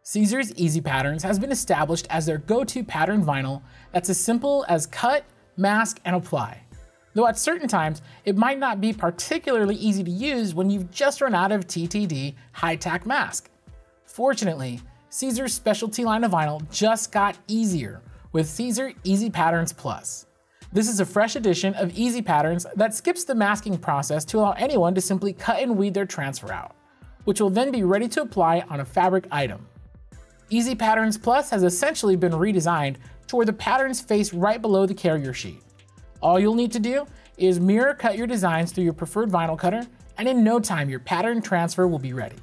Siser EasyPatterns has been established as their go-to pattern vinyl that's as simple as cut, mask, and apply. Though at certain times, it might not be particularly easy to use when you've just run out of TTD high-tack mask. Fortunately, Siser's specialty line of vinyl just got easier with Siser EasyPatterns Plus. This is a fresh edition of EasyPatterns that skips the masking process to allow anyone to simply cut and weed their transfer out, which will then be ready to apply on a fabric item. EasyPatterns Plus has essentially been redesigned to where the patterns face right below the carrier sheet. All you'll need to do is mirror cut your designs through your preferred vinyl cutter, and in no time your pattern transfer will be ready.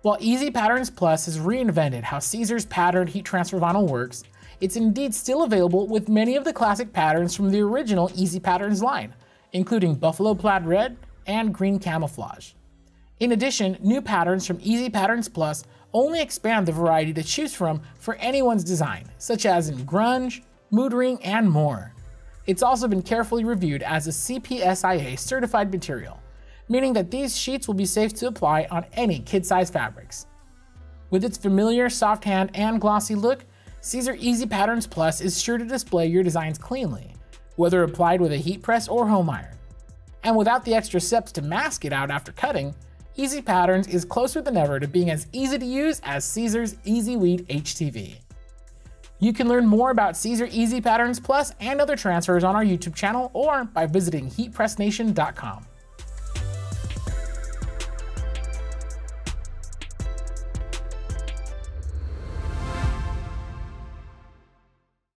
While EasyPatterns Plus has reinvented how Siser's patterned heat transfer vinyl works, it's indeed still available with many of the classic patterns from the original EasyPatterns line, including Buffalo Plaid Red and Green Camouflage. In addition, new patterns from EasyPatterns Plus only expand the variety to choose from for anyone's design, such as in grunge, mood ring, and more. It's also been carefully reviewed as a CPSIA certified material, meaning that these sheets will be safe to apply on any kid-size fabrics. With its familiar soft hand and glossy look, Siser EasyPatterns Plus is sure to display your designs cleanly, whether applied with a heat press or home iron. And without the extra steps to mask it out after cutting, EasyPatterns is closer than ever to being as easy to use as Siser's EasyWeed HTV. You can learn more about Siser EasyPatterns Plus and other transfers on our YouTube channel or by visiting heatpressnation.com.